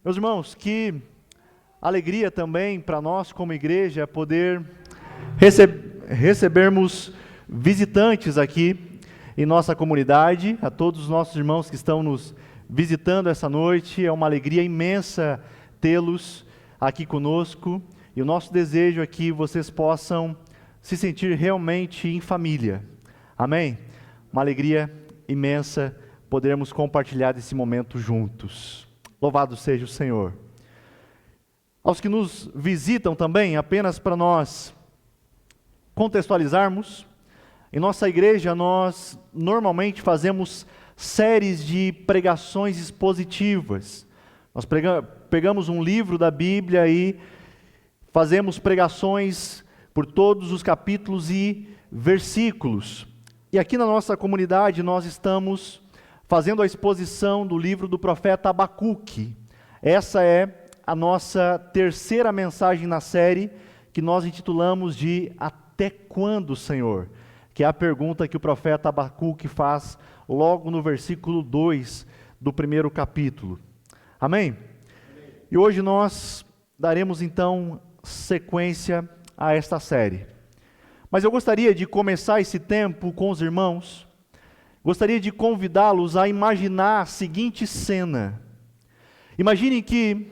Meus irmãos, que alegria também para nós como igreja poder recebermos visitantes aqui em nossa comunidade, a todos os nossos irmãos que estão nos visitando essa noite. É uma alegria imensa tê-los aqui conosco, e o nosso desejo é que vocês possam se sentir realmente em família. Amém? Uma alegria imensa podermos compartilhar esse momento juntos. Louvado seja o Senhor. Aos que nos visitam também, apenas para nós contextualizarmos, em nossa igreja nós normalmente fazemos séries de pregações expositivas. Nós pegamos um livro da Bíblia e fazemos pregações por todos os capítulos e versículos. E aqui na nossa comunidade nós estamos fazendo a exposição do livro do profeta Abacuque. Essa é a nossa terceira mensagem na série, que nós intitulamos de Até Quando, Senhor? Que é a pergunta que o profeta Abacuque faz logo no versículo 2 do primeiro capítulo. Amém? E hoje nós daremos então sequência a esta série. Mas eu gostaria de começar esse tempo com os irmãos. Gostaria de convidá-los a imaginar a seguinte cena. Imagine que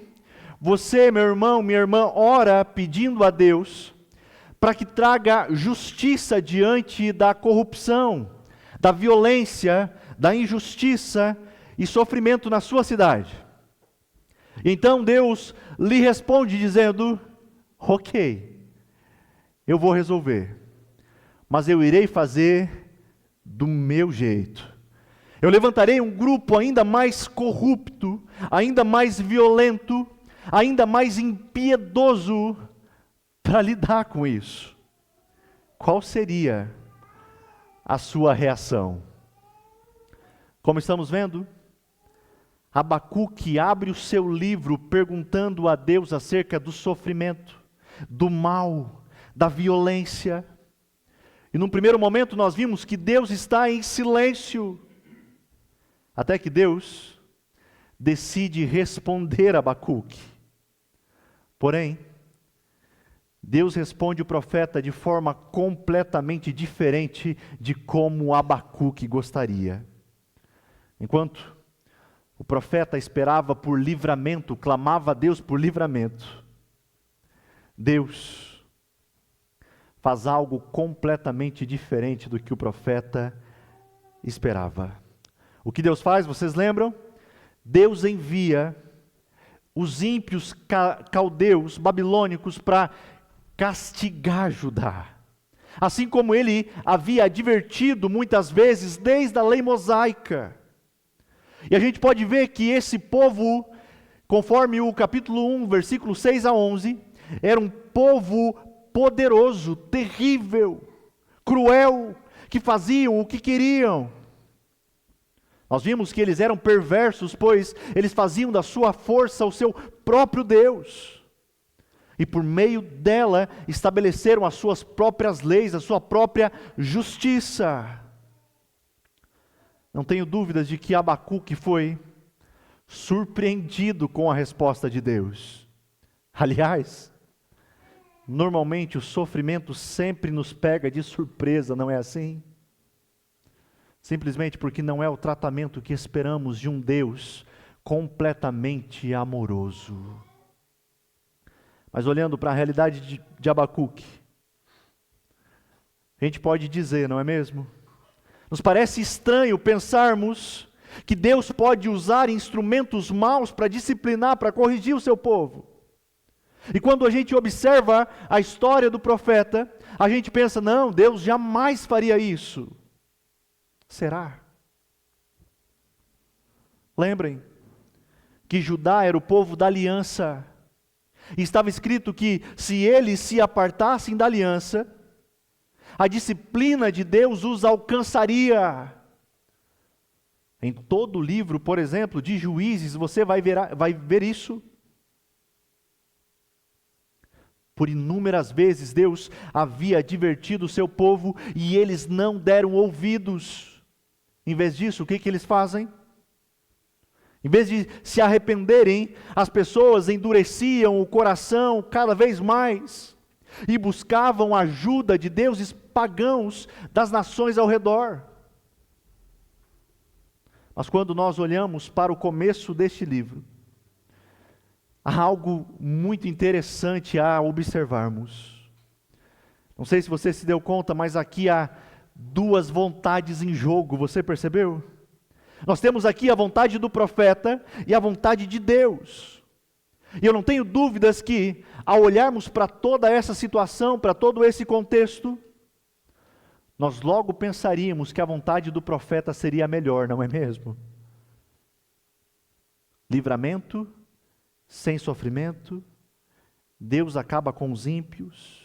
você, meu irmão, minha irmã, ora pedindo a Deus para que traga justiça diante da corrupção, da violência, da injustiça e sofrimento na sua cidade. Então Deus lhe responde dizendo: ok, eu vou resolver, mas eu irei fazer do meu jeito. Eu levantarei um grupo ainda mais corrupto, ainda mais violento, ainda mais impiedoso para lidar com isso. Qual seria a sua reação? Como estamos vendo, Abacuque abre o seu livro perguntando a Deus acerca do sofrimento, do mal, da violência. E num primeiro momento nós vimos que Deus está em silêncio, até que Deus decide responder a Abacuque. Porém, Deus responde o profeta de forma completamente diferente de como Abacuque gostaria. Enquanto o profeta esperava por livramento, clamava a Deus por livramento, Deus faz algo completamente diferente do que o profeta esperava. O que Deus faz, vocês lembram? Deus envia os ímpios caldeus, babilônicos, para castigar Judá. Assim como ele havia advertido muitas vezes desde a lei mosaica. E a gente pode ver que esse povo, conforme o capítulo 1, versículo 6 a 11, era um povo poderoso, terrível, cruel, que faziam o que queriam. Nós vimos que eles eram perversos, pois eles faziam da sua força o seu próprio Deus. E por meio dela estabeleceram as suas próprias leis, a sua própria justiça. Não tenho dúvidas de que Abacuque foi surpreendido com a resposta de Deus. Aliás, normalmente o sofrimento sempre nos pega de surpresa, não é assim? Simplesmente porque não é o tratamento que esperamos de um Deus completamente amoroso. Mas olhando para a realidade de Abacuque, a gente pode dizer, não é mesmo? Nos parece estranho pensarmos que Deus pode usar instrumentos maus para disciplinar, para corrigir o seu povo. E quando a gente observa a história do profeta, a gente pensa, não, Deus jamais faria isso. Será? Lembrem que Judá era o povo da aliança. E estava escrito que se eles se apartassem da aliança, a disciplina de Deus os alcançaria. Em todo o livro, por exemplo, de Juízes, você vai ver isso. Por inúmeras vezes Deus havia advertido o seu povo e eles não deram ouvidos. Em vez disso, o que eles fazem? Em vez de se arrependerem, as pessoas endureciam o coração cada vez mais e buscavam a ajuda de deuses pagãos das nações ao redor. Mas quando nós olhamos para o começo deste livro, há algo muito interessante a observarmos. Não sei se você se deu conta, mas aqui há duas vontades em jogo, você percebeu? Nós temos aqui a vontade do profeta e a vontade de Deus. E eu não tenho dúvidas que, ao olharmos para toda essa situação, para todo esse contexto, nós logo pensaríamos que a vontade do profeta seria a melhor, não é mesmo? Livramento, sem sofrimento, Deus acaba com os ímpios.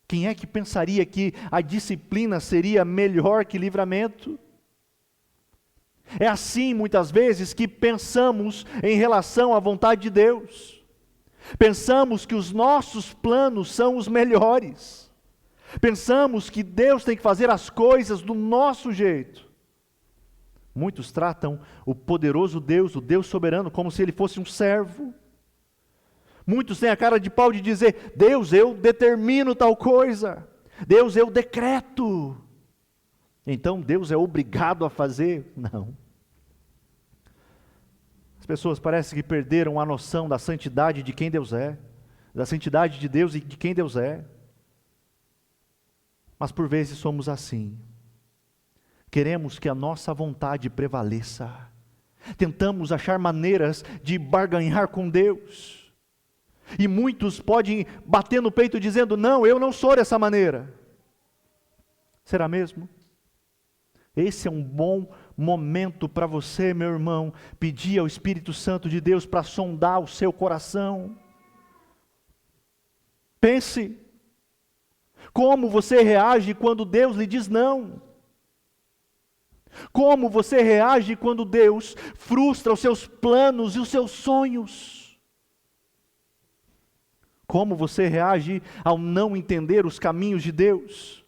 Quem é que pensaria que a disciplina seria melhor que livramento? É assim, muitas vezes, que pensamos em relação à vontade de Deus. Pensamos que os nossos planos são os melhores. Pensamos que Deus tem que fazer as coisas do nosso jeito. Muitos tratam o poderoso Deus, o Deus soberano, como se ele fosse um servo. Muitos têm a cara de pau de dizer: Deus, eu determino tal coisa. Deus, eu decreto. Então Deus é obrigado a fazer? Não. As pessoas parecem que perderam a noção da santidade de quem Deus é, da santidade de Deus e de quem Deus é. Mas por vezes somos assim. Queremos que a nossa vontade prevaleça. Tentamos achar maneiras de barganhar com Deus. E muitos podem bater no peito dizendo: não, eu não sou dessa maneira. Será mesmo? Esse é um bom momento para você, meu irmão, pedir ao Espírito Santo de Deus para sondar o seu coração. Pense, como você reage quando Deus lhe diz não? Como você reage quando Deus frustra os seus planos e os seus sonhos? Como você reage ao não entender os caminhos de Deus?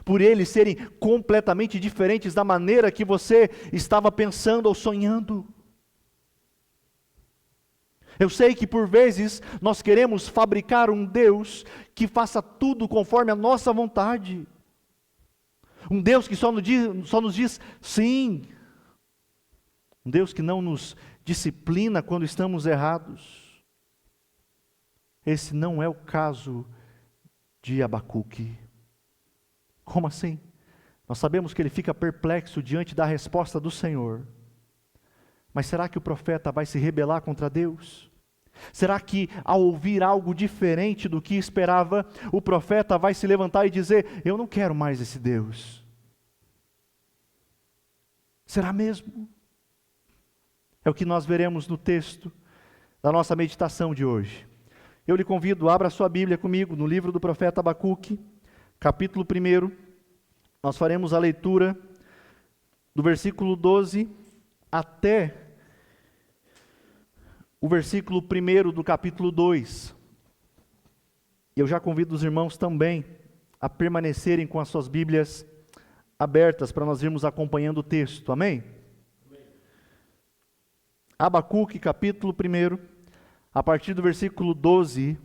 Por eles serem completamente diferentes da maneira que você estava pensando ou sonhando. Eu sei que por vezes nós queremos fabricar um Deus que faça tudo conforme a nossa vontade. Um Deus que só nos diz sim. Um Deus que não nos disciplina quando estamos errados. Esse não é o caso de Abacuque. Como assim? Nós sabemos que ele fica perplexo diante da resposta do Senhor. Mas será que o profeta vai se rebelar contra Deus? Será que ao ouvir algo diferente do que esperava, o profeta vai se levantar e dizer: eu não quero mais esse Deus? Será mesmo? É o que nós veremos no texto da nossa meditação de hoje. Eu lhe convido, abra sua Bíblia comigo no livro do profeta Abacuque, capítulo 1, nós faremos a leitura do versículo 12 até o versículo 1 do capítulo 2. Eu já convido os irmãos também a permanecerem com as suas Bíblias abertas para nós irmos acompanhando o texto, amém? Abacuque, capítulo 1, a partir do versículo 12.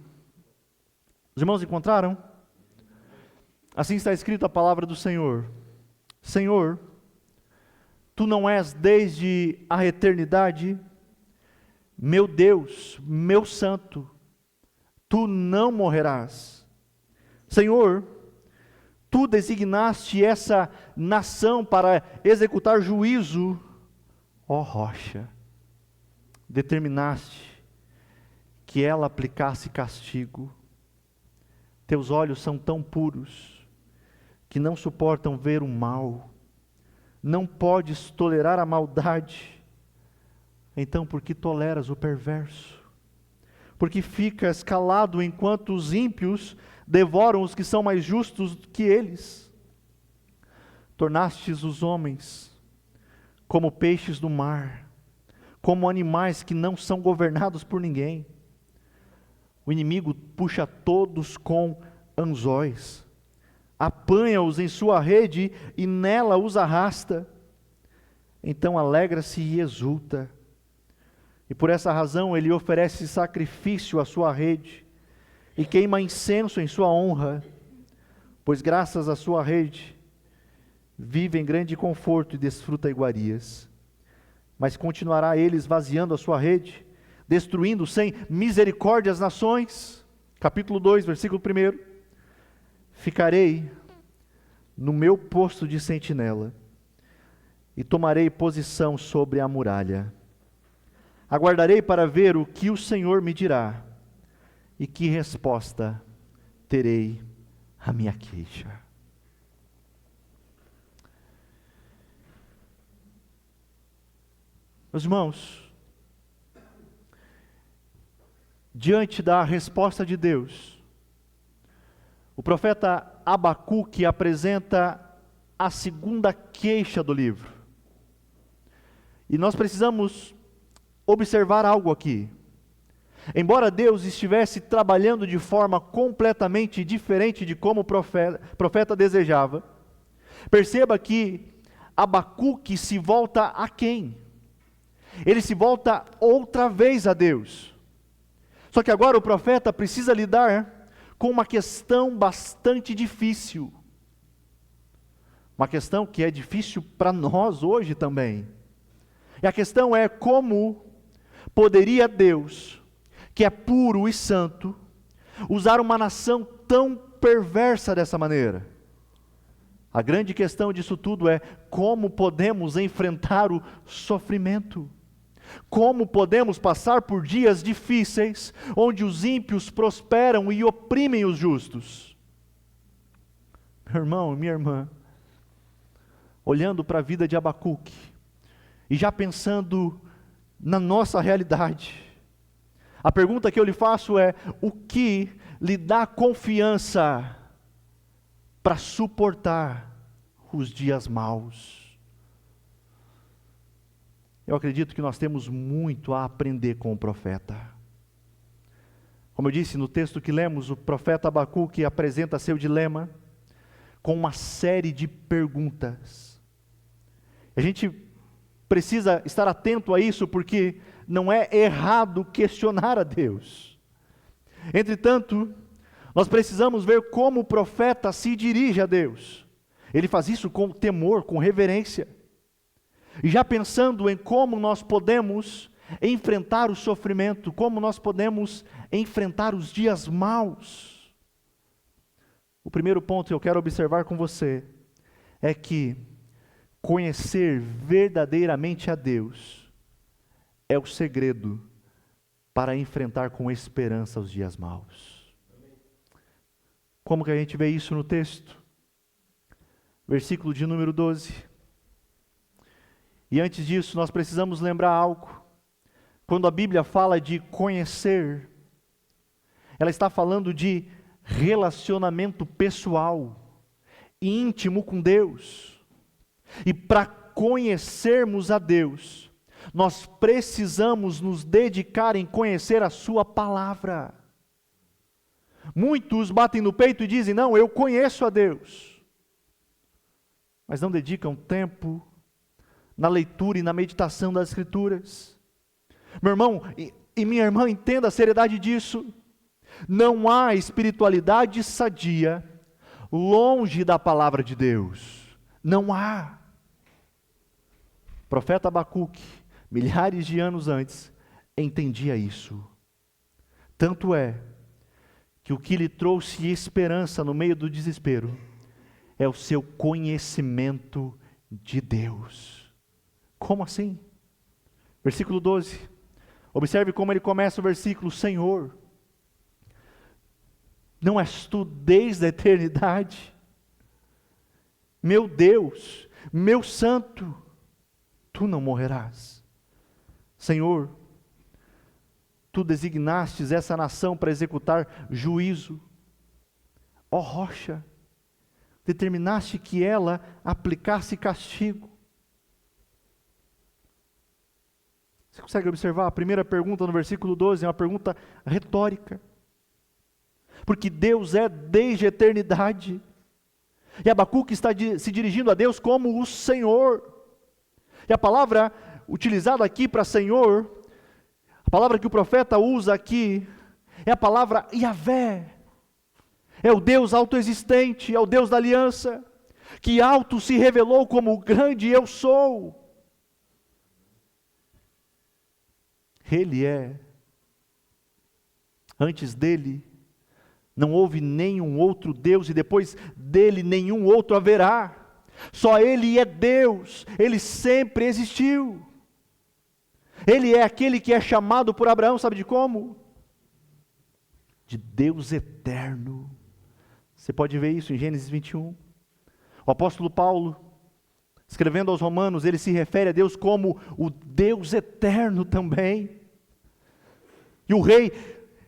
Os irmãos encontraram? Assim está escrito a palavra do Senhor. Senhor, Tu não és desde a eternidade, meu Deus, meu santo, Tu não morrerás. Senhor, Tu designaste essa nação para executar juízo, ó rocha, determinaste que ela aplicasse castigo. Teus olhos são tão puros que não suportam ver o mal. Não podes tolerar a maldade. Então, por que toleras o perverso? Porque ficas calado enquanto os ímpios devoram os que são mais justos que eles. Tornastes os homens como peixes do mar, como animais que não são governados por ninguém. O inimigo puxa todos com anzóis, apanha-os em sua rede e nela os arrasta. Então alegra-se e exulta, e por essa razão ele oferece sacrifício à sua rede, e queima incenso em sua honra, pois graças à sua rede, vive em grande conforto e desfruta iguarias. Mas continuará ele esvaziando a sua rede, destruindo sem misericórdia as nações. Capítulo 2, versículo 1. Ficarei no meu posto de sentinela, e tomarei posição sobre a muralha. Aguardarei para ver o que o Senhor me dirá, e que resposta terei à minha queixa. Meus irmãos, diante da resposta de Deus, o profeta Abacuque apresenta a segunda queixa do livro. E nós precisamos observar algo aqui. Embora Deus estivesse trabalhando de forma completamente diferente de como o profeta desejava, perceba que Abacuque se volta a quem? Ele se volta outra vez a Deus. Só que agora o profeta precisa lidar com uma questão bastante difícil. Uma questão que é difícil para nós hoje também. E a questão é: como poderia Deus, que é puro e santo, usar uma nação tão perversa dessa maneira? A grande questão disso tudo é: como podemos enfrentar o sofrimento? Como podemos passar por dias difíceis, onde os ímpios prosperam e oprimem os justos? Meu irmão, minha irmã, olhando para a vida de Abacuque, e já pensando na nossa realidade, a pergunta que eu lhe faço é: o que lhe dá confiança para suportar os dias maus? Eu acredito que nós temos muito a aprender com o profeta. Como eu disse, no texto que lemos, o profeta Abacuque apresenta seu dilema com uma série de perguntas. A gente precisa estar atento a isso, porque não é errado questionar a Deus. Entretanto, nós precisamos ver como o profeta se dirige a Deus. Ele faz isso com temor, com reverência. E já pensando em como nós podemos enfrentar o sofrimento, como nós podemos enfrentar os dias maus. O primeiro ponto que eu quero observar com você é que conhecer verdadeiramente a Deus é o segredo para enfrentar com esperança os dias maus. Como que a gente vê isso no texto? Versículo de número 12. E antes disso, nós precisamos lembrar algo. Quando a Bíblia fala de conhecer, ela está falando de relacionamento pessoal, íntimo com Deus. E para conhecermos a Deus, nós precisamos nos dedicar em conhecer a sua palavra. Muitos batem no peito e dizem: não, eu conheço a Deus, mas não dedicam tempo na leitura e na meditação das Escrituras. Meu irmão e minha irmã, entenda a seriedade disso. Não há espiritualidade sadia longe da palavra de Deus. Não há. O profeta Abacuque, milhares de anos antes, entendia isso. Tanto é que o que lhe trouxe esperança no meio do desespero é o seu conhecimento de Deus. Como assim? Versículo 12. Observe como ele começa o versículo: Senhor, não és tu desde a eternidade? Meu Deus, meu santo, tu não morrerás. Senhor, tu designastes essa nação para executar juízo. Ó rocha, determinaste que ela aplicasse castigo. Você consegue observar? A primeira pergunta no versículo 12 é uma pergunta retórica. Porque Deus é desde a eternidade. E Abacuque está se dirigindo a Deus como o Senhor. E a palavra utilizada aqui para Senhor palavra que o profeta usa aqui é a palavra Yahvé. É o Deus autoexistente, é o Deus da aliança, que auto se revelou como o grande eu sou. Ele é. Antes dele, não houve nenhum outro Deus, e depois dele nenhum outro haverá. Só Ele é Deus, Ele sempre existiu. Ele é aquele que é chamado por Abraão, sabe de como? De Deus eterno. Você pode ver isso em Gênesis 21. O apóstolo Paulo, escrevendo aos Romanos, ele se refere a Deus como o Deus eterno também. E o Rei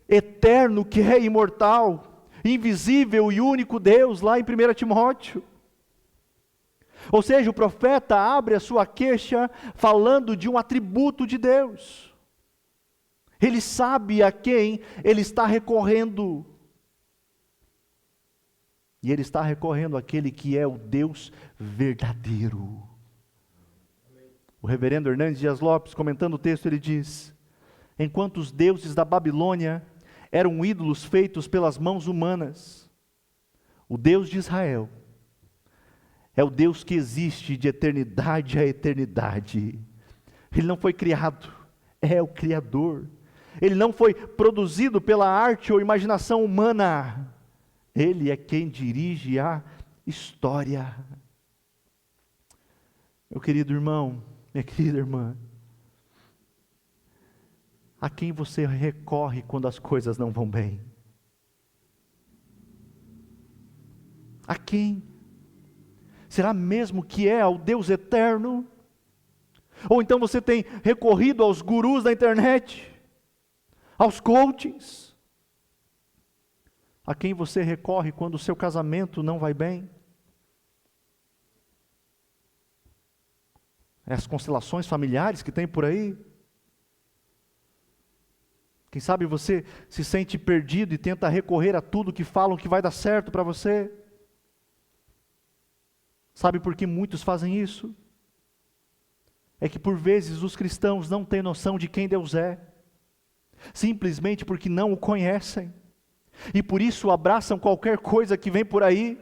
eterno que é imortal, invisível e único Deus, lá em 1 Timóteo. Ou seja, o profeta abre a sua queixa falando de um atributo de Deus. Ele sabe a quem ele está recorrendo. E ele está recorrendo àquele que é o Deus verdadeiro. O reverendo Hernandes Dias Lopes, comentando o texto, ele diz: enquanto os deuses da Babilônia eram ídolos feitos pelas mãos humanas, o Deus de Israel é o Deus que existe de eternidade a eternidade. Ele não foi criado, é o Criador. Ele não foi produzido pela arte ou imaginação humana. Ele é quem dirige a história. Meu querido irmão, minha querida irmã, a quem você recorre quando as coisas não vão bem? A quem? Será mesmo que é ao Deus eterno? Ou então você tem recorrido aos gurus da internet, aos coachings? A quem você recorre quando o seu casamento não vai bem? As constelações familiares que tem por aí? Quem sabe você se sente perdido e tenta recorrer a tudo que falam que vai dar certo para você? Sabe por que muitos fazem isso? É que por vezes os cristãos não têm noção de quem Deus é, simplesmente porque não o conhecem, e por isso abraçam qualquer coisa que vem por aí.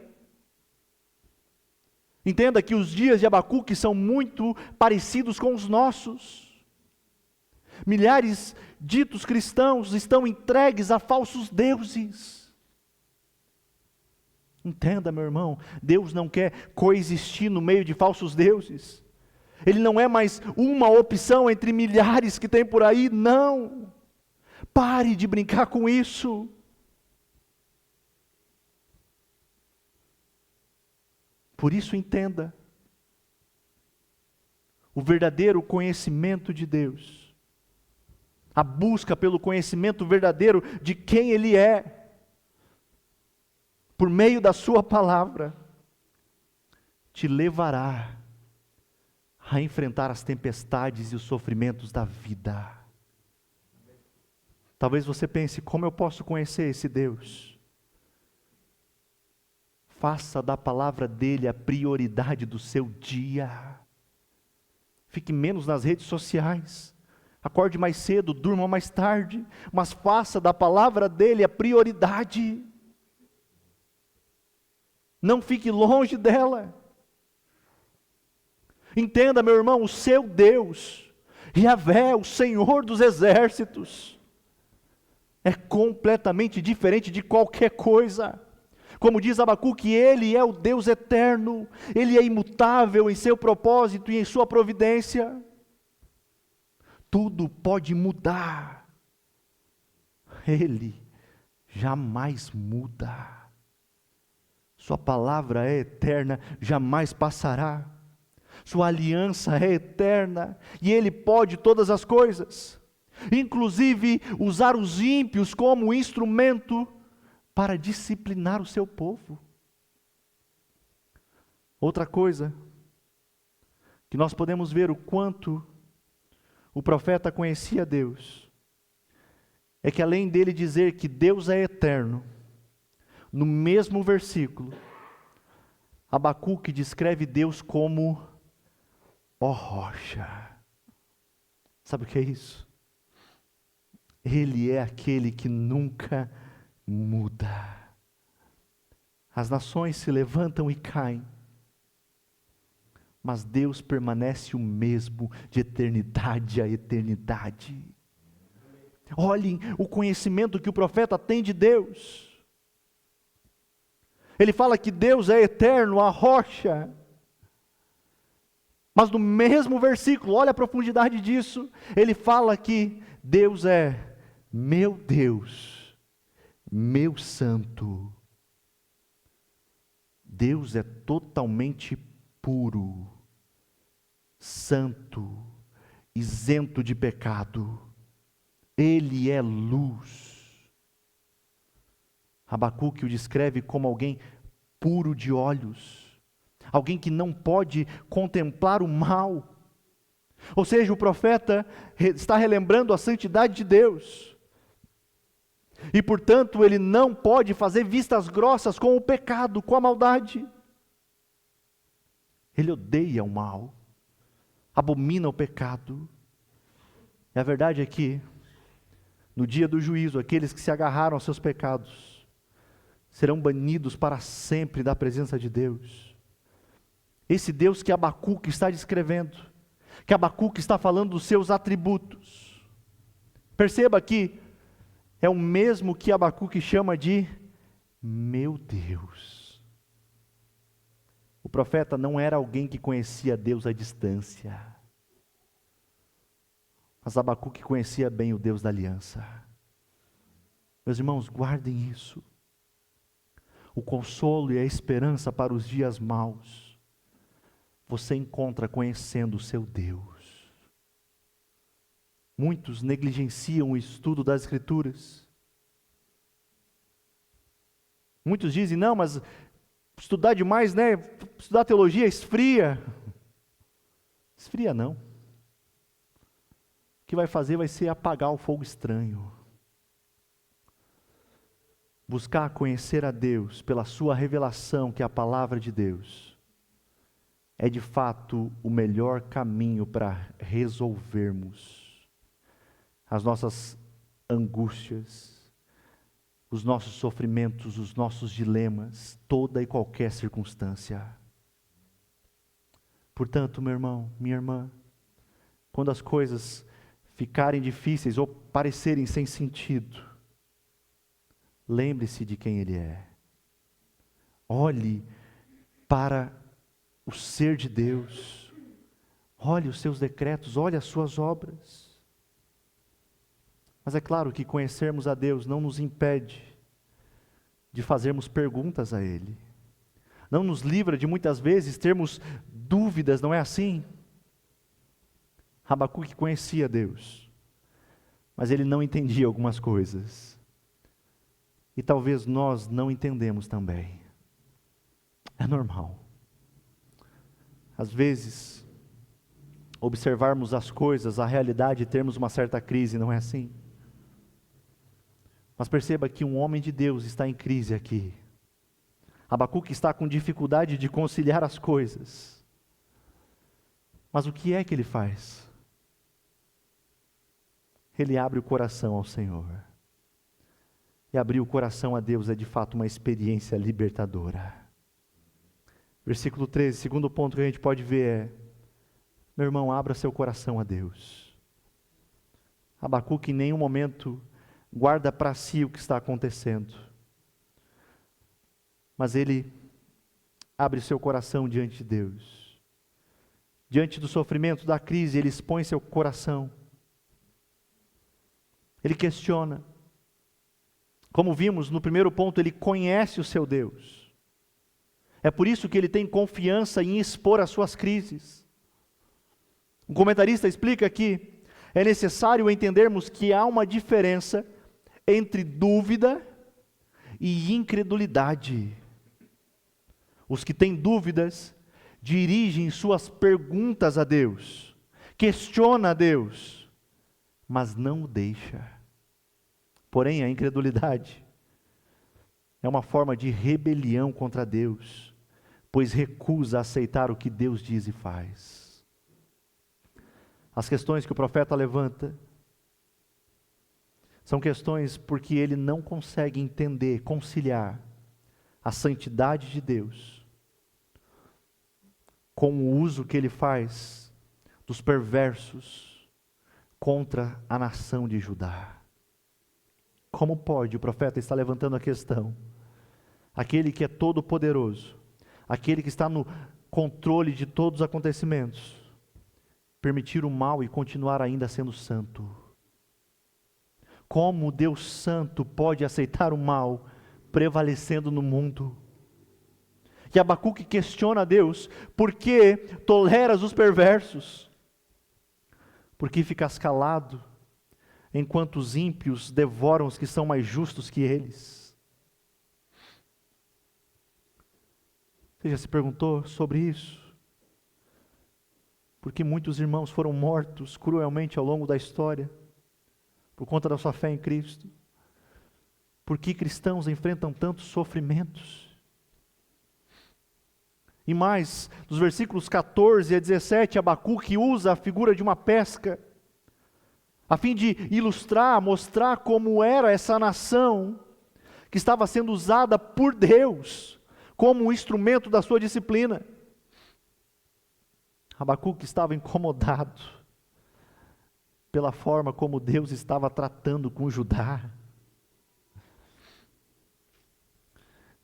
Entenda que os dias de Abacuque são muito parecidos com os nossos. Milhares ditos cristãos estão entregues a falsos deuses. Entenda, meu irmão, Deus não quer coexistir no meio de falsos deuses. Ele não é mais uma opção entre milhares que tem por aí, não. Pare de brincar com isso. Por isso entenda, o verdadeiro conhecimento de Deus, a busca pelo conhecimento verdadeiro de quem Ele é, por meio da sua palavra, te levará a enfrentar as tempestades e os sofrimentos da vida. Talvez você pense: como eu posso conhecer esse Deus? Faça da palavra dele a prioridade do seu dia. Fique menos nas redes sociais. Acorde mais cedo, durma mais tarde, mas faça da palavra dele a prioridade. Não fique longe dela. Entenda, meu irmão, o seu Deus, Yahvé, o Senhor dos exércitos, é completamente diferente de qualquer coisa. Como diz Abacuque, Ele é o Deus eterno, Ele é imutável em seu propósito e em sua providência. Tudo pode mudar, Ele jamais muda. Sua palavra é eterna, jamais passará. Sua aliança é eterna e Ele pode todas as coisas, inclusive usar os ímpios como instrumento para disciplinar o seu povo. Outra coisa que nós podemos ver o quanto o profeta conhecia Deus, é que além dele dizer que Deus é eterno, no mesmo versículo, Abacuque descreve Deus como ó rocha. Sabe o que é isso? Ele é aquele que nunca muda. As nações se levantam e caem, mas Deus permanece o mesmo de eternidade a eternidade. Olhem o conhecimento que o profeta tem de Deus. Ele fala que Deus é eterno, a rocha. Mas no mesmo versículo, olha a profundidade disso, ele fala que Deus é meu Deus, meu santo. Deus é totalmente puro, santo, isento de pecado. Ele é luz. Abacuque o descreve como alguém puro de olhos, alguém que não pode contemplar o mal. Ou seja, o profeta está relembrando a santidade de Deus. E portanto ele não pode fazer vistas grossas com o pecado, com a maldade. Ele odeia o mal, abomina o pecado. E a verdade é que, no dia do juízo, aqueles que se agarraram aos seus pecados serão banidos para sempre da presença de Deus. Esse Deus que Abacuque está descrevendo, que Abacuque está falando dos seus atributos. Perceba que é o mesmo que Abacuque chama de meu Deus. O profeta não era alguém que conhecia Deus à distância, mas Abacuque conhecia bem o Deus da aliança. Meus irmãos, guardem isso. O consolo e a esperança para os dias maus, você encontra conhecendo o seu Deus. Muitos negligenciam o estudo das Escrituras. Muitos dizem, não, mas estudar demais, né? Estudar teologia esfria. Esfria não. O que vai fazer vai ser apagar o fogo estranho. Buscar conhecer a Deus pela sua revelação, que é a palavra de Deus, é de fato o melhor caminho para resolvermos as nossas angústias, os nossos sofrimentos, os nossos dilemas, toda e qualquer circunstância. Portanto, meu irmão, minha irmã, quando as coisas ficarem difíceis ou parecerem sem sentido, lembre-se de quem Ele é. Olhe para o ser de Deus. Olhe os seus decretos, olhe as suas obras. Mas é claro que conhecermos a Deus não nos impede de fazermos perguntas a Ele. Não nos livra de muitas vezes termos dúvidas, não é assim? Abacuque conhecia Deus, mas ele não entendia algumas coisas. E talvez nós não entendemos também. É normal. Às vezes, observarmos as coisas, a realidade e termos uma certa crise, não é assim? Mas perceba que um homem de Deus está em crise aqui. Abacuque está com dificuldade de conciliar as coisas. Mas o que é que ele faz? Ele abre o coração ao Senhor. E abrir o coração a Deus é de fato uma experiência libertadora. Versículo 13, segundo ponto que a gente pode ver é: meu irmão, abra seu coração a Deus. Abacuque em nenhum momento guarda para si o que está acontecendo, mas ele abre seu coração diante de Deus. Diante do sofrimento, da crise, ele expõe seu coração. Ele questiona. Como vimos no primeiro ponto, ele conhece o seu Deus. É por isso que ele tem confiança em expor as suas crises. Um comentarista explica que é necessário entendermos que há uma diferença entre dúvida e incredulidade. Os que têm dúvidas dirigem suas perguntas a Deus, questiona a Deus, mas não o deixa. Porém, a incredulidade é uma forma de rebelião contra Deus, pois recusa aceitar o que Deus diz e faz. As questões que o profeta levanta São questões porque ele não consegue entender, conciliar a santidade de Deus com o uso que ele faz dos perversos contra a nação de Judá. Como pode, o profeta está levantando a questão, aquele que é todo poderoso, aquele que está no controle de todos os acontecimentos, permitir o mal e continuar ainda sendo santo? Como Deus santo pode aceitar o mal prevalecendo no mundo? E Abacuque questiona a Deus: por que toleras os perversos? Por que ficas calado enquanto os ímpios devoram os que são mais justos que eles? Você já se perguntou sobre isso? Porque muitos irmãos foram mortos cruelmente ao longo da história, por conta da sua fé em Cristo. Por que cristãos enfrentam tantos sofrimentos? E mais, dos versículos 14 a 17, Abacuque usa a figura de uma pesca, a fim de ilustrar, mostrar como era essa nação, que estava sendo usada por Deus, como um instrumento da sua disciplina. Abacuque estava incomodado pela forma como Deus estava tratando com Judá.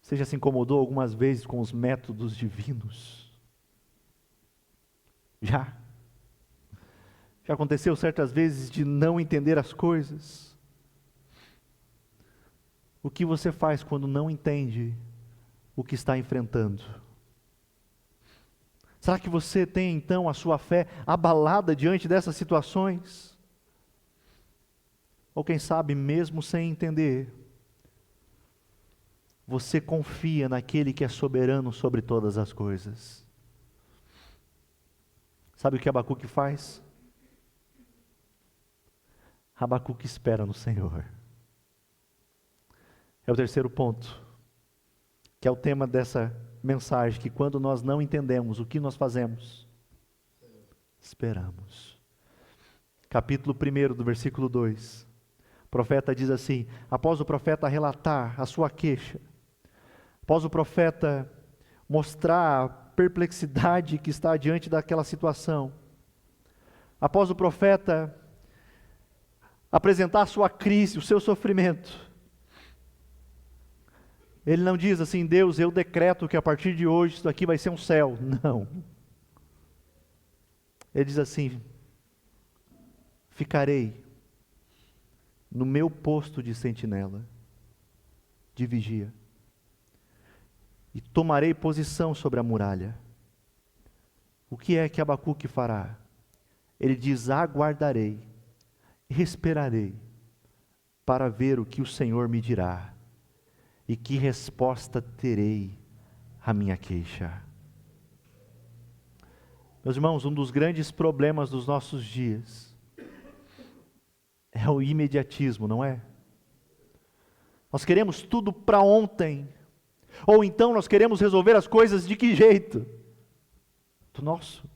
Você já se incomodou algumas vezes com os métodos divinos? Já? Já aconteceu certas vezes de não entender as coisas? O que você faz quando não entende o que está enfrentando? Será que você tem então a sua fé abalada diante dessas situações? Ou quem sabe, mesmo sem entender, você confia naquele que é soberano sobre todas as coisas? Sabe o que Abacuque faz? Abacuque espera no Senhor. É o terceiro ponto, que é o tema dessa mensagem, que quando nós não entendemos, o que nós fazemos? Esperamos. Capítulo 1 do versículo 2. O profeta diz assim: após o profeta relatar a sua queixa, após o profeta mostrar a perplexidade que está diante daquela situação, após o profeta apresentar a sua crise, o seu sofrimento, ele não diz assim: Deus, eu decreto que a partir de hoje isso aqui vai ser um céu. Não. Ele diz assim: ficarei no meu posto de sentinela, de vigia, e tomarei posição sobre a muralha. O que é que Abacuque fará? Ele diz: aguardarei, esperarei, para ver o que o Senhor me dirá, e que resposta terei à minha queixa. Meus irmãos, um dos grandes problemas dos nossos dias é o imediatismo, não é? Nós queremos tudo para ontem, ou então nós queremos resolver as coisas de que jeito? Do nosso.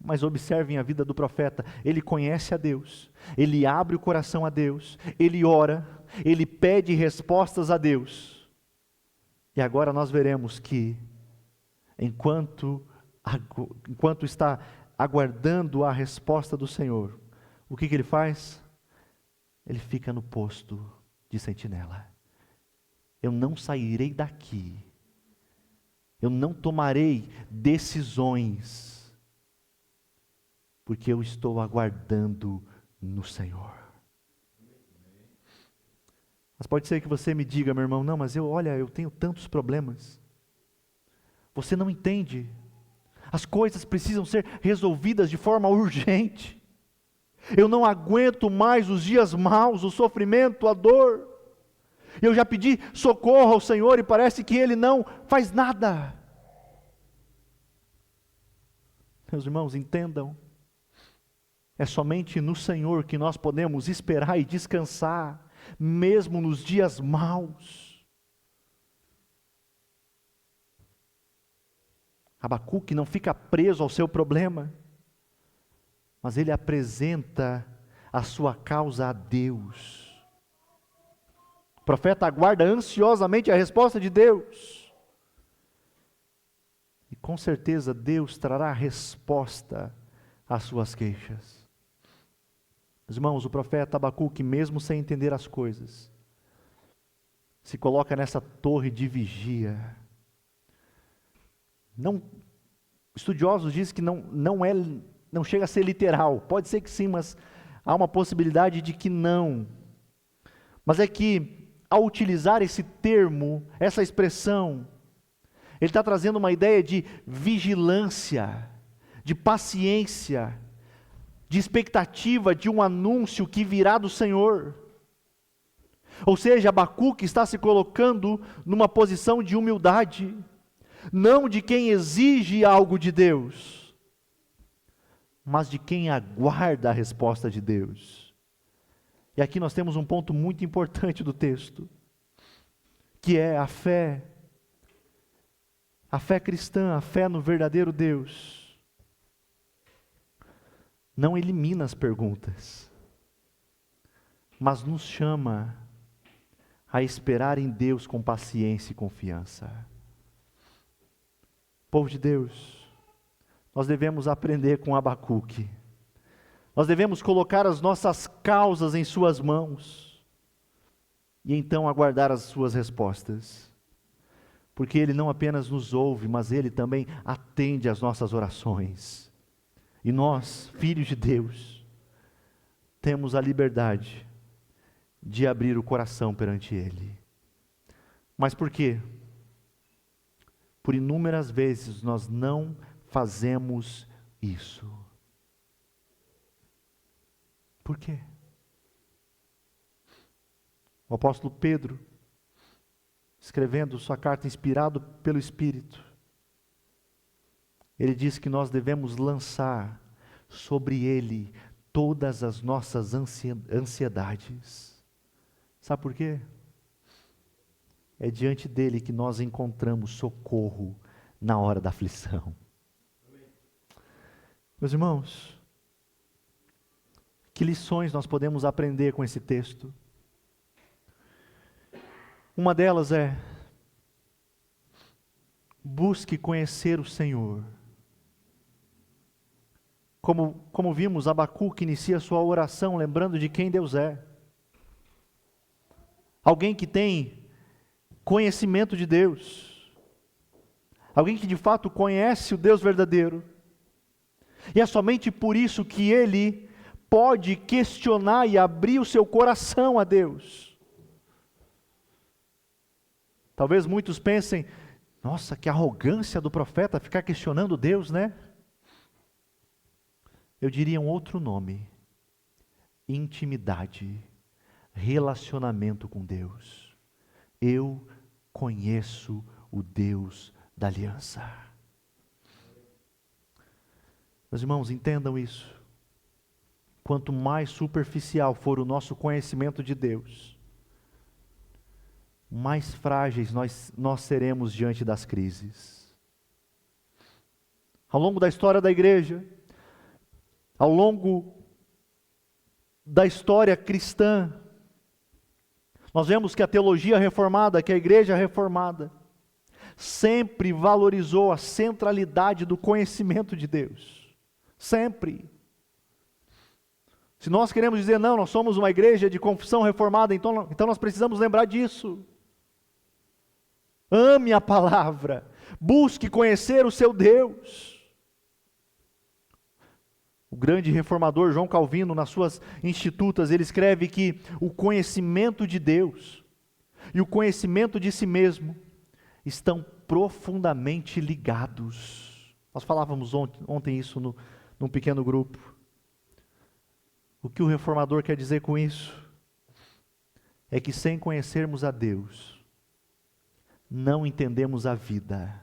Mas observem a vida do profeta: ele conhece a Deus, ele abre o coração a Deus, ele ora, ele pede respostas a Deus. E agora nós veremos que, enquanto está aguardando a resposta do Senhor, o que ele faz? Ele fica no posto de sentinela. Eu não sairei daqui, eu não tomarei decisões, porque eu estou aguardando no Senhor. Mas pode ser que você me diga, meu irmão: não, mas eu tenho tantos problemas. Você não entende. As coisas precisam ser resolvidas de forma urgente. Eu não aguento mais os dias maus, o sofrimento, a dor. Eu já pedi socorro ao Senhor e parece que Ele não faz nada. Meus irmãos, entendam. É somente no Senhor que nós podemos esperar e descansar, mesmo nos dias maus. Abacuque não fica preso ao seu problema, mas ele apresenta a sua causa a Deus. O profeta aguarda ansiosamente a resposta de Deus. E com certeza Deus trará resposta às suas queixas. Meus irmãos, o profeta Abacuque, mesmo sem entender as coisas, se coloca nessa torre de vigia. Não, estudiosos dizem que não chega a ser literal. Pode ser que sim, mas há uma possibilidade de que não. Mas é que, ao utilizar esse termo, essa expressão, ele está trazendo uma ideia de vigilância, de paciência, de expectativa de um anúncio que virá do Senhor. Ou seja, Abacuque está se colocando numa posição de humildade, não de quem exige algo de Deus, mas de quem aguarda a resposta de Deus. E aqui nós temos um ponto muito importante do texto, que é a fé cristã, a fé no verdadeiro Deus. Não elimina as perguntas, mas nos chama a esperar em Deus com paciência e confiança. Povo de Deus, nós devemos aprender com Abacuque. Nós devemos colocar as nossas causas em suas mãos e então aguardar as suas respostas. Porque Ele não apenas nos ouve, mas Ele também atende às nossas orações. E nós, filhos de Deus, temos a liberdade de abrir o coração perante Ele. Mas por quê? Por inúmeras vezes nós não fazemos isso. Por quê? O apóstolo Pedro, escrevendo sua carta inspirado pelo Espírito, ele diz que nós devemos lançar sobre Ele todas as nossas ansiedades. Sabe por quê? É diante dele que nós encontramos socorro na hora da aflição. Meus irmãos, que lições nós podemos aprender com esse texto? Uma delas é: busque conhecer o Senhor. Como vimos, Abacuque inicia sua oração lembrando de quem Deus é. Alguém que tem conhecimento de Deus. Alguém que de fato conhece o Deus verdadeiro. E é somente por isso que ele pode questionar e abrir o seu coração a Deus. Talvez muitos pensem: nossa, que arrogância do profeta ficar questionando Deus, né? Eu diria um outro nome: intimidade, relacionamento com Deus. Eu conheço o Deus da aliança. Meus irmãos, entendam isso. Quanto mais superficial for o nosso conhecimento de Deus, mais frágeis nós seremos diante das crises. Ao longo da história da igreja, ao longo da história cristã, nós vemos que a teologia reformada, que a igreja reformada, sempre valorizou a centralidade do conhecimento de Deus. Sempre. Se nós queremos dizer, não, nós somos uma igreja de confissão reformada, então nós precisamos lembrar disso. Ame a palavra, busque conhecer o seu Deus. O grande reformador João Calvino, nas suas Institutas, ele escreve que o conhecimento de Deus e o conhecimento de si mesmo estão profundamente ligados. Nós falávamos ontem isso num pequeno grupo. O que o reformador quer dizer com isso? É que sem conhecermos a Deus, não entendemos a vida,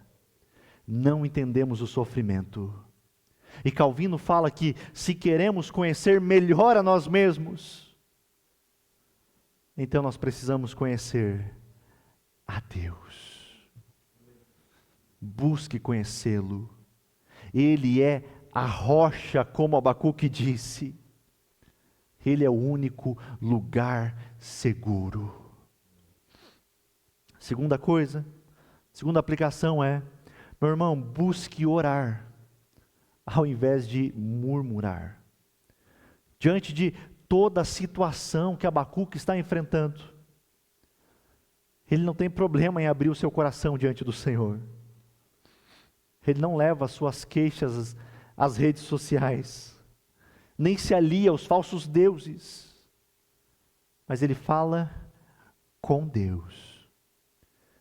não entendemos o sofrimento. E Calvino fala que se queremos conhecer melhor a nós mesmos, então nós precisamos conhecer a Deus. Busque conhecê-lo. Ele é a rocha, como Abacuque disse. Ele é o único lugar seguro. Segunda coisa, segunda aplicação é, meu irmão, busque orar, ao invés de murmurar. Diante de toda a situação que Abacuque está enfrentando, ele não tem problema em abrir o seu coração diante do Senhor. Ele não leva as suas queixas às redes sociais, nem se alia aos falsos deuses, mas ele fala com Deus.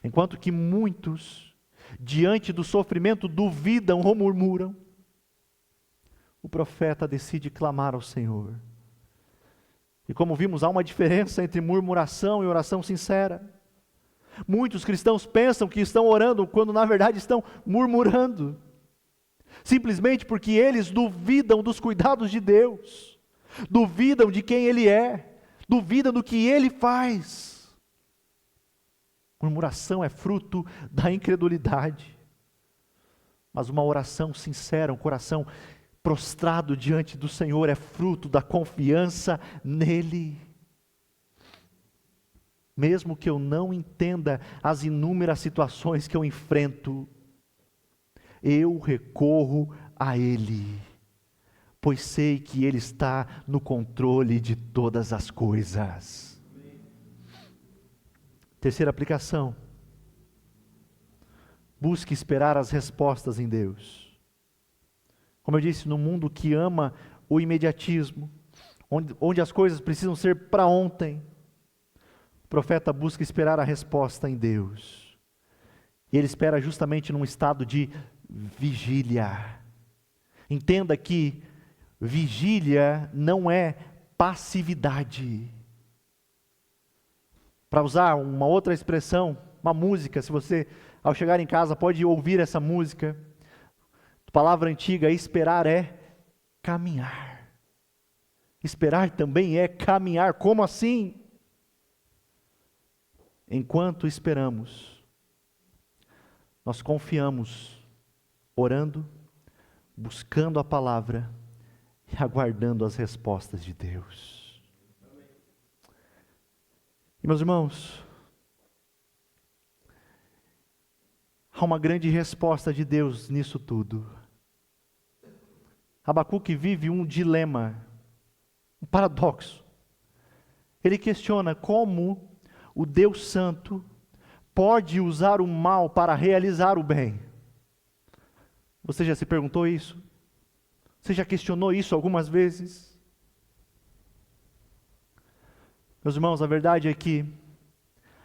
Enquanto que muitos, diante do sofrimento, duvidam ou murmuram, o profeta decide clamar ao Senhor. E como vimos, há uma diferença entre murmuração e oração sincera. Muitos cristãos pensam que estão orando, quando na verdade estão murmurando, simplesmente porque eles duvidam dos cuidados de Deus, duvidam de quem Ele é, duvidam do que Ele faz. Murmuração é fruto da incredulidade, mas uma oração sincera, um coração prostrado diante do Senhor é fruto da confiança nele. Mesmo que eu não entenda as inúmeras situações que eu enfrento, eu recorro a Ele, pois sei que Ele está no controle de todas as coisas. Terceira aplicação, busque esperar as respostas em Deus. Como eu disse, no mundo que ama o imediatismo, onde as coisas precisam ser para ontem, o profeta busca esperar a resposta em Deus. E ele espera justamente num estado de vigília. Entenda que vigília não é passividade. Para usar uma outra expressão, uma música, se você ao chegar em casa pode ouvir essa música, a palavra antiga, esperar é caminhar. Esperar também é caminhar. Como assim? Enquanto esperamos, nós confiamos, orando, buscando a palavra e aguardando as respostas de Deus. E meus irmãos, há uma grande resposta de Deus nisso tudo. Abacuque vive um dilema, um paradoxo. Ele questiona como o Deus Santo pode usar o mal para realizar o bem. Você já se perguntou isso? Você já questionou isso algumas vezes? Meus irmãos, a verdade é que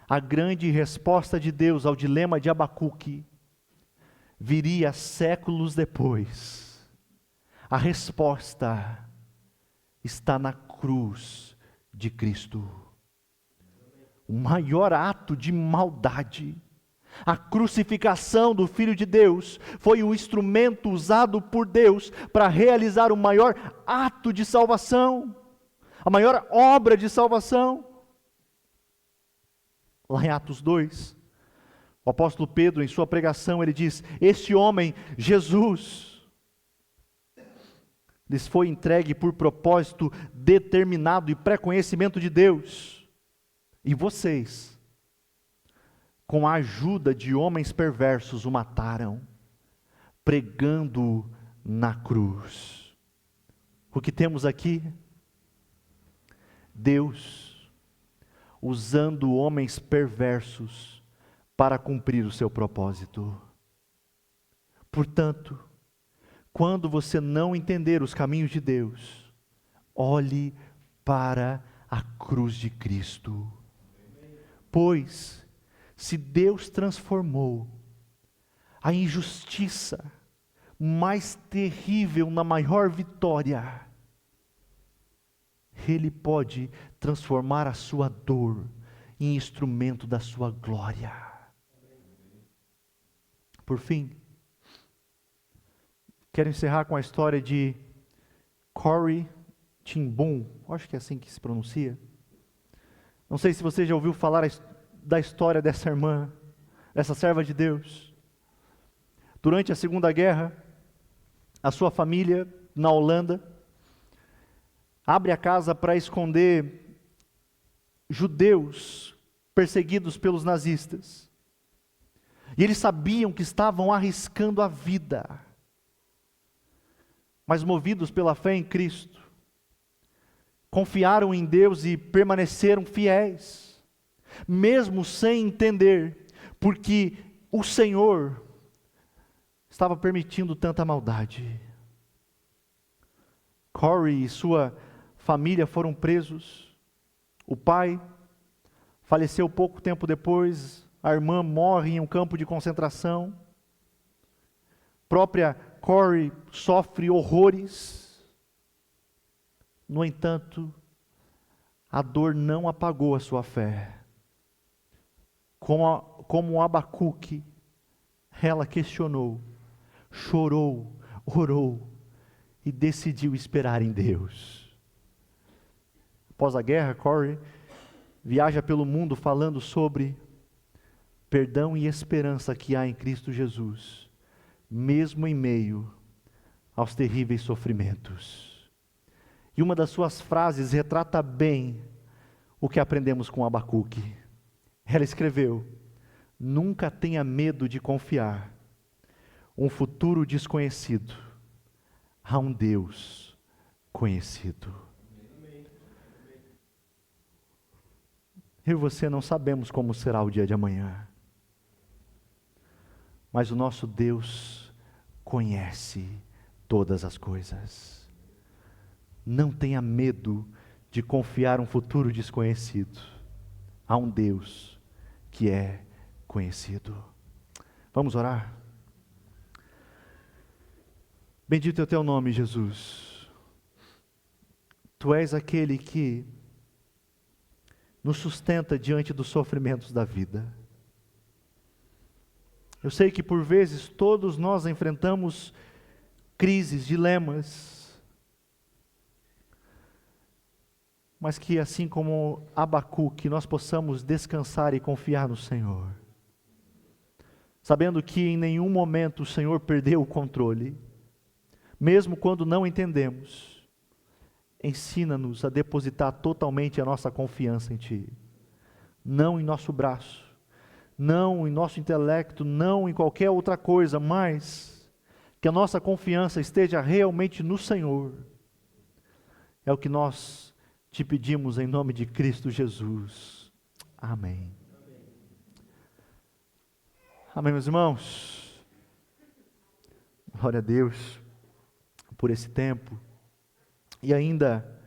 a grande resposta de Deus ao dilema de Abacuque viria séculos depois. A resposta está na cruz de Cristo. O maior ato de maldade, a crucificação do Filho de Deus, foi o instrumento usado por Deus para realizar o maior ato de salvação, a maior obra de salvação. Lá em Atos 2, o apóstolo Pedro, em sua pregação, ele diz: este homem, Jesus, lhes foi entregue por propósito determinado e pré-conhecimento de Deus. E vocês, com a ajuda de homens perversos, o mataram, pregando-o na cruz. O que temos aqui? Deus usando homens perversos para cumprir o seu propósito. Portanto, quando você não entender os caminhos de Deus, olhe para a cruz de Cristo. Pois, se Deus transformou a injustiça mais terrível na maior vitória, Ele pode transformar a sua dor em instrumento da sua glória. Por fim, quero encerrar com a história de Corrie ten Boom, acho que é assim que se pronuncia. Não sei se você já ouviu falar da história dessa irmã, dessa serva de Deus. Durante a Segunda Guerra, a sua família na Holanda, abre a casa para esconder judeus perseguidos pelos nazistas. E eles sabiam que estavam arriscando a vida, mas movidos pela fé em Cristo, confiaram em Deus e permaneceram fiéis, mesmo sem entender, porque o Senhor estava permitindo tanta maldade. Corey e sua família foram presos, o pai faleceu pouco tempo depois, a irmã morre em um campo de concentração, própria Corey sofre horrores. No entanto, a dor não apagou a sua fé. Como Abacuque, ela questionou, chorou, orou e decidiu esperar em Deus. Após a guerra, Corey viaja pelo mundo falando sobre perdão e esperança que há em Cristo Jesus, mesmo em meio aos terríveis sofrimentos. E uma das suas frases retrata bem o que aprendemos com Abacuque. Ela escreveu: nunca tenha medo de confiar um futuro desconhecido a um Deus conhecido. Eu e você não sabemos como será o dia de amanhã, mas o nosso Deus conhece todas as coisas. Não tenha medo de confiar um futuro desconhecido a um Deus que é conhecido. Vamos orar? Bendito é o teu nome, Jesus. Tu és aquele que nos sustenta diante dos sofrimentos da vida. Eu sei que por vezes todos nós enfrentamos crises, dilemas, mas que assim como Abacuque, nós possamos descansar e confiar no Senhor, sabendo que em nenhum momento o Senhor perdeu o controle, mesmo quando não entendemos. Ensina-nos a depositar totalmente a nossa confiança em Ti, não em nosso braço, não em nosso intelecto, não em qualquer outra coisa, mas que a nossa confiança esteja realmente no Senhor. É o que nós te pedimos em nome de Cristo Jesus. Amém. Amém, meus irmãos. Glória a Deus por esse tempo. E ainda